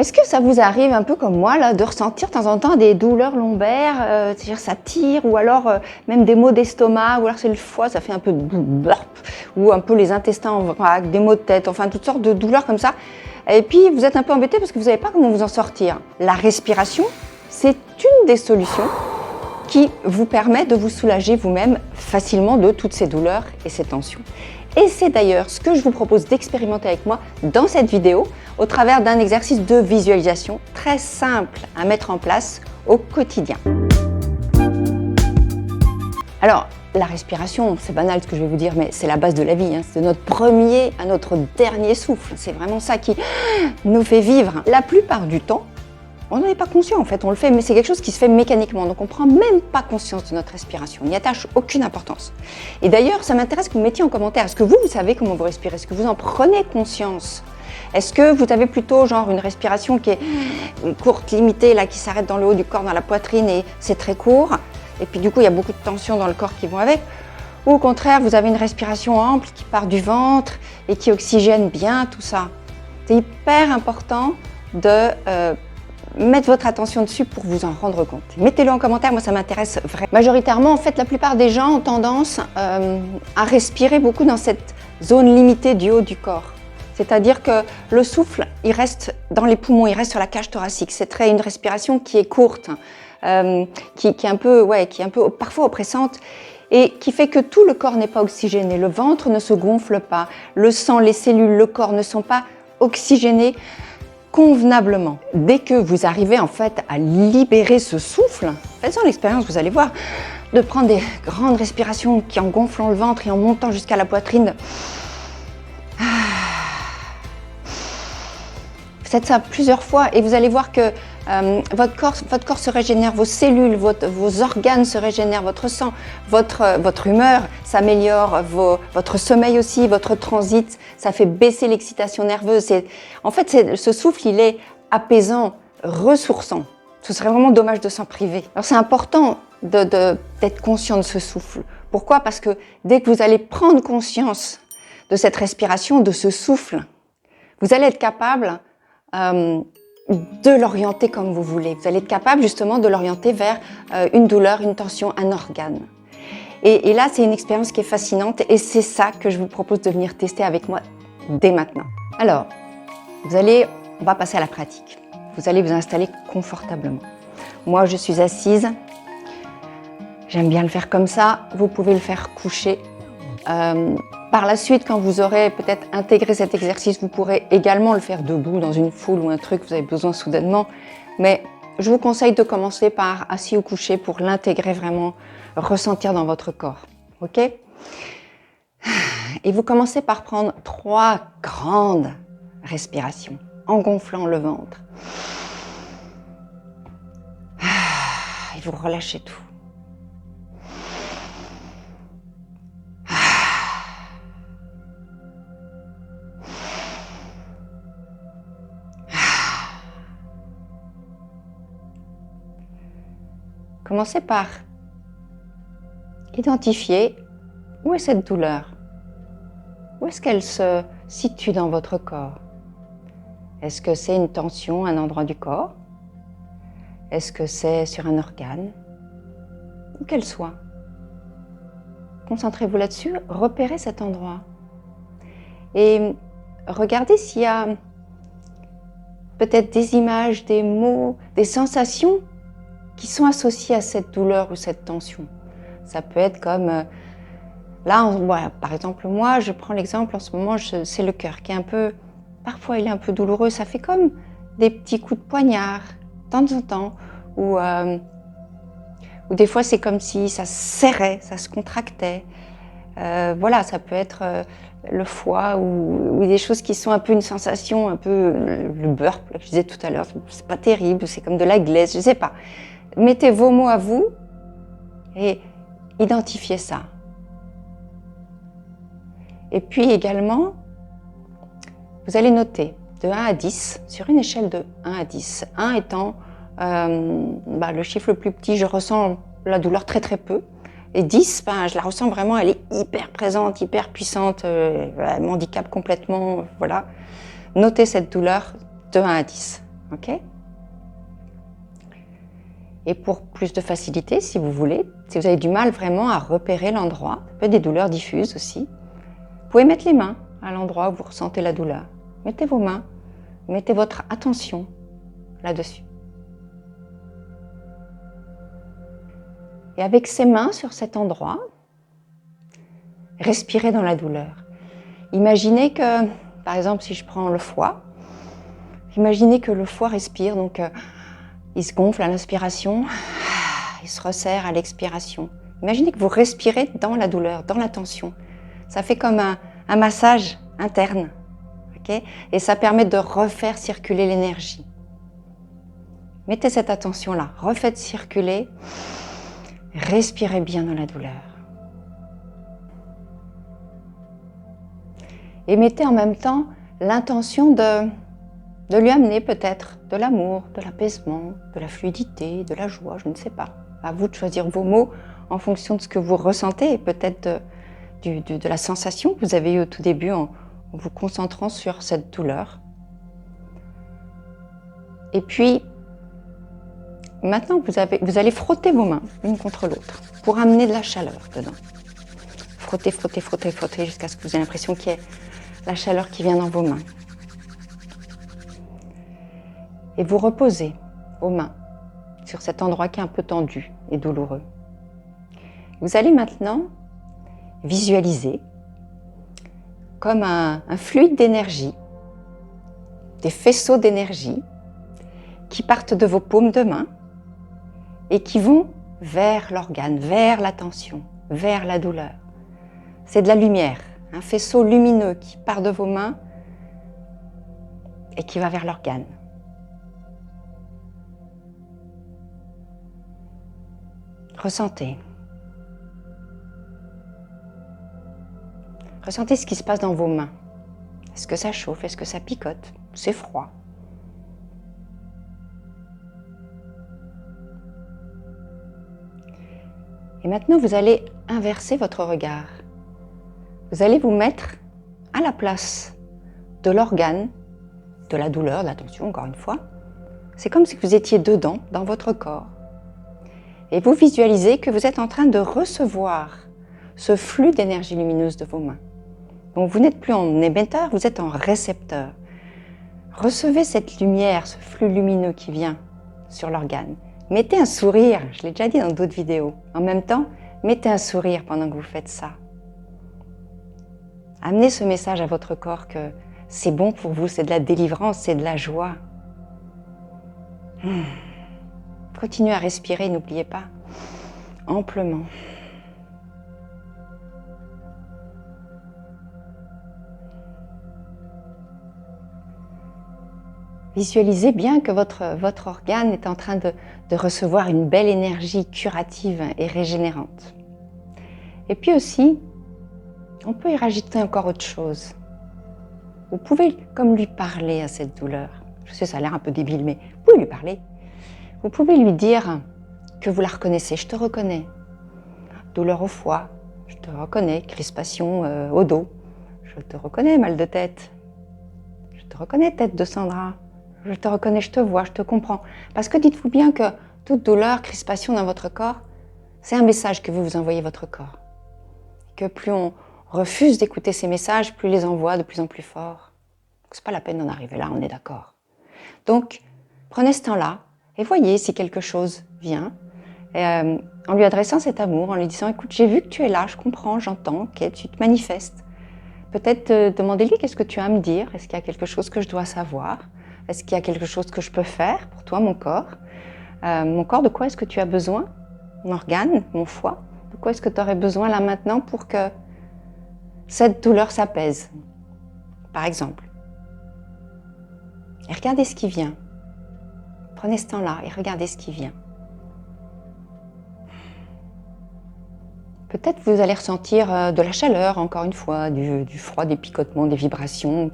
Est-ce que ça vous arrive un peu comme moi là, de ressentir de temps en temps des douleurs lombaires, c'est-à-dire ça tire, ou alors même des maux d'estomac, ou alors c'est le foie, ça fait un peu burp, ou un peu les intestins, avec des maux de tête, enfin toutes sortes de douleurs comme ça. Et puis vous êtes un peu embêté parce que vous ne savez pas comment vous en sortir. La respiration, c'est une des solutions qui vous permet de vous soulager vous-même facilement de toutes ces douleurs et ces tensions. Et c'est d'ailleurs ce que je vous propose d'expérimenter avec moi dans cette vidéo au travers d'un exercice de visualisation très simple à mettre en place au quotidien. Alors, la respiration, c'est banal ce que je vais vous dire, mais c'est la base de la vie. C'est de notre premier à notre dernier souffle. C'est vraiment ça qui nous fait vivre. La plupart du temps, on n'en est pas conscient en fait, on le fait, mais c'est quelque chose qui se fait mécaniquement, donc on ne prend même pas conscience de notre respiration, on n'y attache aucune importance. Et d'ailleurs, ça m'intéresse que vous mettiez en commentaire, est-ce que vous savez comment vous respirez, est-ce que vous en prenez conscience? Est-ce que vous avez plutôt genre une respiration qui est courte, limitée, là, qui s'arrête dans le haut du corps, dans la poitrine, et c'est très court, et puis du coup il y a beaucoup de tensions dans le corps qui vont avec, ou au contraire vous avez une respiration ample qui part du ventre et qui oxygène bien tout ça? C'est hyper important de mettre votre attention dessus pour vous en rendre compte. Mettez-le en commentaire, moi ça m'intéresse vraiment. Majoritairement, en fait, la plupart des gens ont tendance à respirer beaucoup dans cette zone limitée du haut du corps. C'est-à-dire que le souffle, il reste dans les poumons, il reste sur la cage thoracique. C'est une respiration qui est courte, qui est un peu parfois oppressante, et qui fait que tout le corps n'est pas oxygéné. Le ventre ne se gonfle pas, le sang, les cellules, le corps ne sont pas oxygénés convenablement. Dès que vous arrivez en fait à libérer ce souffle, faites-en l'expérience, vous allez voir, de prendre des grandes respirations qui en gonflant le ventre et en montant jusqu'à la poitrine. Faites ça plusieurs fois et vous allez voir que votre corps se régénère, vos cellules, vos organes se régénèrent, votre sang, votre humeur s'améliore, votre sommeil aussi, votre transit, ça fait baisser l'excitation nerveuse. Ce souffle, il est apaisant, ressourçant. Ce serait vraiment dommage de s'en priver. Alors c'est important d'être conscient de ce souffle. Pourquoi? Parce que dès que vous allez prendre conscience de cette respiration, de ce souffle, vous allez être capable de l'orienter comme vous voulez. Vous allez être capable justement de l'orienter vers une douleur, une tension, un organe. Et là, c'est une expérience qui est fascinante et c'est ça que je vous propose de venir tester avec moi dès maintenant. Alors, on va passer à la pratique. Vous allez vous installer confortablement. Moi, je suis assise. J'aime bien le faire comme ça. Vous pouvez le faire couché. Par la suite, quand vous aurez peut-être intégré cet exercice, vous pourrez également le faire debout dans une foule ou un truc que vous avez besoin soudainement. Mais je vous conseille de commencer par assis ou couché pour l'intégrer vraiment, ressentir dans votre corps. Ok? Et vous commencez par prendre 3 grandes respirations en gonflant le ventre. Et vous relâchez tout. Commencez par identifier où est cette douleur. Où est-ce qu'elle se situe dans votre corps? Est-ce que c'est une tension à un endroit du corps? Est-ce que c'est sur un organe? Où qu'elle soit. Concentrez-vous là-dessus, repérez cet endroit. Et regardez s'il y a peut-être des images, des mots, des sensations qui sont associés à cette douleur ou cette tension. Ça peut être comme, par exemple moi, je prends l'exemple en ce moment, c'est le cœur qui est parfois il est un peu douloureux, ça fait comme des petits coups de poignard, de temps en temps, ou des fois c'est comme si ça se serrait, ça se contractait. Ça peut être le foie ou des choses qui sont un peu une sensation, un peu le burp, là, que je disais tout à l'heure, c'est pas terrible, c'est comme de la glaise, je sais pas. Mettez vos mots à vous et identifiez ça. Et puis également, vous allez noter de 1 à 10 sur une échelle de 1 à 10. 1 étant le chiffre le plus petit, je ressens la douleur très très peu. Et 10, je la ressens vraiment, elle est hyper présente, hyper puissante, elle m'handicape complètement, voilà. Notez cette douleur de 1 à 10. ok? Et pour plus de facilité, si vous voulez, si vous avez du mal vraiment à repérer l'endroit, un peu des douleurs diffuses aussi, vous pouvez mettre les mains à l'endroit où vous ressentez la douleur. Mettez vos mains, mettez votre attention là-dessus. Et avec ces mains sur cet endroit, respirez dans la douleur. Imaginez que, par exemple, si je prends le foie, imaginez que le foie respire, donc il se gonfle à l'inspiration, il se resserre à l'expiration. Imaginez que vous respirez dans la douleur, dans la tension. Ça fait comme un massage interne, okay? Et ça permet de refaire circuler l'énergie. Mettez cette attention-là, refaites circuler, respirez bien dans la douleur. Et mettez en même temps l'intention de lui amener peut-être de l'amour, de l'apaisement, de la fluidité, de la joie, je ne sais pas. À vous de choisir vos mots en fonction de ce que vous ressentez et peut-être de la sensation que vous avez eue au tout début en vous concentrant sur cette douleur. Et puis, maintenant, vous allez frotter vos mains l'une contre l'autre pour amener de la chaleur dedans. Frottez, frottez, frottez, frottez jusqu'à ce que vous ayez l'impression qu'il y ait la chaleur qui vient dans vos mains. Et vous reposez vos mains sur cet endroit qui est un peu tendu et douloureux. Vous allez maintenant visualiser comme un fluide d'énergie, des faisceaux d'énergie qui partent de vos paumes de main et qui vont vers l'organe, vers la tension, vers la douleur. C'est de la lumière, un faisceau lumineux qui part de vos mains et qui va vers l'organe. Ressentez. Ressentez ce qui se passe dans vos mains. Est-ce que ça chauffe? Est-ce que ça picote? C'est froid. Et maintenant, vous allez inverser votre regard. Vous allez vous mettre à la place de l'organe, de la douleur, de la tension, encore une fois. C'est comme si vous étiez dedans, dans votre corps. Et vous visualisez que vous êtes en train de recevoir ce flux d'énergie lumineuse de vos mains. Donc vous n'êtes plus en émetteur, vous êtes en récepteur. Recevez cette lumière, ce flux lumineux qui vient sur l'organe. Mettez un sourire, je l'ai déjà dit dans d'autres vidéos. En même temps, mettez un sourire pendant que vous faites ça. Amenez ce message à votre corps que c'est bon pour vous, c'est de la délivrance, c'est de la joie. Continuez à respirer, n'oubliez pas, amplement. Visualisez bien que votre organe est en train de recevoir une belle énergie curative et régénérante. Et puis aussi, on peut y rajouter encore autre chose. Vous pouvez comme lui parler à cette douleur. Je sais, ça a l'air un peu débile, mais vous pouvez lui parler. Vous pouvez lui dire que vous la reconnaissez. Je te reconnais. Douleur au foie, je te reconnais. Crispation au dos, je te reconnais. Mal de tête, je te reconnais. Tête de Sandra, je te reconnais, je te vois, je te comprends. Parce que dites-vous bien que toute douleur, crispation dans votre corps, c'est un message que vous envoyez votre corps. Que plus on refuse d'écouter ces messages, plus les envoie de plus en plus fort. C'est pas la peine d'en arriver là, on est d'accord. Donc, prenez ce temps-là et voyez si quelque chose vient. En lui adressant cet amour, en lui disant « Écoute, j'ai vu que tu es là, je comprends, j'entends, ok, tu te manifestes. » Peut-être demandez-lui qu'est-ce que tu as à me dire. Est-ce qu'il y a quelque chose que je dois savoir? Est-ce qu'il y a quelque chose que je peux faire pour toi, mon corps? Mon corps, de quoi est-ce que tu as besoin? Mon organe, mon foie? De quoi est-ce que tu aurais besoin là maintenant pour que cette douleur s'apaise, par exemple? Et regardez ce qui vient. Prenez ce temps-là et regardez ce qui vient. Peut-être vous allez ressentir de la chaleur, encore une fois, du froid, des picotements, des vibrations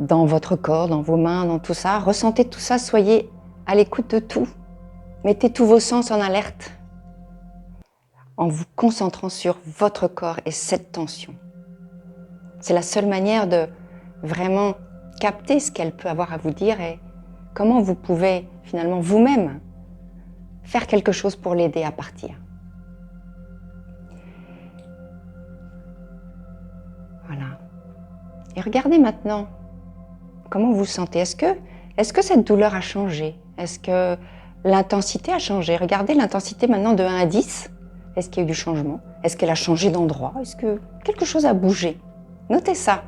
dans votre corps, dans vos mains, dans tout ça. Ressentez tout ça, soyez à l'écoute de tout. Mettez tous vos sens en alerte en vous concentrant sur votre corps et cette tension. C'est la seule manière de vraiment capter ce qu'elle peut avoir à vous dire et comment vous pouvez finalement vous-même faire quelque chose pour l'aider à partir. Voilà. Et regardez maintenant comment vous vous sentez. Est-ce que cette douleur a changé? Est-ce que l'intensité a changé? Regardez l'intensité maintenant de 1 à 10. Est-ce qu'il y a eu du changement? Est-ce qu'elle a changé d'endroit? Est-ce que quelque chose a bougé? Notez ça.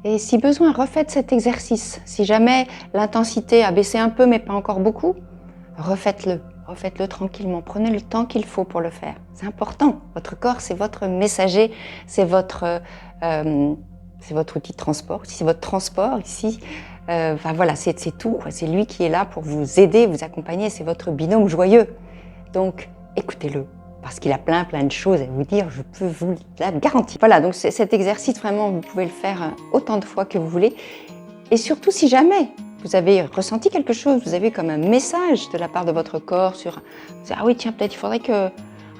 Et si besoin, refaites cet exercice. Si jamais l'intensité a baissé un peu, mais pas encore beaucoup, refaites-le. Refaites-le tranquillement. Prenez le temps qu'il faut pour le faire. C'est important. Votre corps, c'est votre messager, c'est votre outil de transport. Si c'est votre transport ici, enfin voilà, c'est tout. C'est lui qui est là pour vous aider, vous accompagner. C'est votre binôme joyeux. Donc, écoutez-le. Parce qu'il a plein de choses à vous dire, je peux vous la garantir. Voilà, donc cet exercice, vraiment, vous pouvez le faire autant de fois que vous voulez. Et surtout, si jamais vous avez ressenti quelque chose, vous avez comme un message de la part de votre corps sur « Ah oui, tiens, peut-être il faudrait que…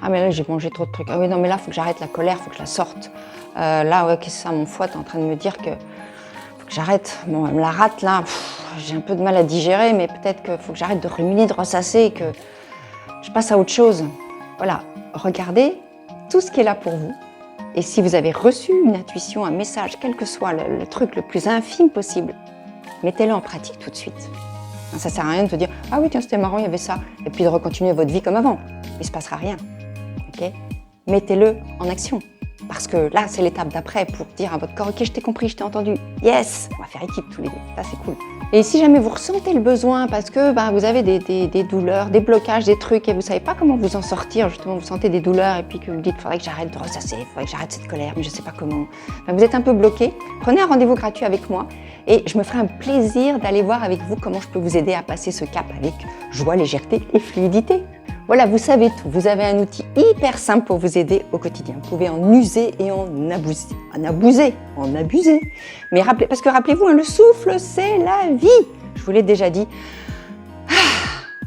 Ah mais là, j'ai mangé trop de trucs. Ah oui, non, mais là, il faut que j'arrête la colère, il faut que je la sorte. Là, ouais, qu'est-ce que ça, mon foie est en train de me dire que… faut que j'arrête. Bon, elle me la rate, là. J'ai un peu de mal à digérer, mais peut-être qu'il faut que j'arrête de ruminer, de ressasser, que je passe à autre chose. » Voilà, regardez tout ce qui est là pour vous. Et si vous avez reçu une intuition, un message, quel que soit le truc le plus infime possible, mettez-le en pratique tout de suite. Ça ne sert à rien de se dire « Ah oui, tiens, c'était marrant, il y avait ça », et puis de recontinuer votre vie comme avant. Il ne se passera rien. Okay, mettez-le en action. Parce que là, c'est l'étape d'après pour dire à votre corps « Ok, je t'ai compris, je t'ai entendu. Yes !» On va faire équipe tous les deux. Ça, c'est cool. Et si jamais vous ressentez le besoin parce que vous avez des douleurs, des blocages, des trucs et vous ne savez pas comment vous en sortir, justement, vous sentez des douleurs et puis que vous dites « Faudrait que j'arrête de ressasser, faudrait que j'arrête cette colère, mais je ne sais pas comment. » Vous êtes un peu bloqué. Prenez un rendez-vous gratuit avec moi et je me ferai un plaisir d'aller voir avec vous comment je peux vous aider à passer ce cap avec joie, légèreté et fluidité. Voilà, vous savez tout. Vous avez un outil hyper simple pour vous aider au quotidien. Vous pouvez en user et en abuser. Mais parce que rappelez-vous, le souffle, c'est la vie. Je vous l'ai déjà dit.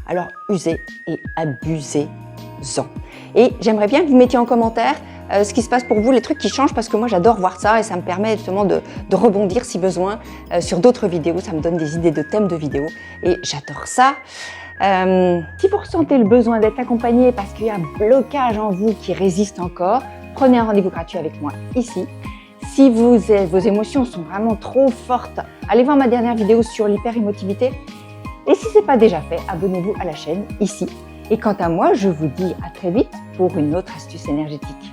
Alors, usez et abusez-en. Et j'aimerais bien que vous mettiez en commentaire ce qui se passe pour vous, les trucs qui changent, parce que moi, j'adore voir ça et ça me permet justement de rebondir si besoin sur d'autres vidéos. Ça me donne des idées de thèmes de vidéos et j'adore ça. Si vous ressentez le besoin d'être accompagné parce qu'il y a un blocage en vous qui résiste encore, prenez un rendez-vous gratuit avec moi ici. Si vos émotions sont vraiment trop fortes, allez voir ma dernière vidéo sur l'hyper-émotivité. Et si ce n'est pas déjà fait, abonnez-vous à la chaîne ici. Et quant à moi, je vous dis à très vite pour une autre astuce énergétique.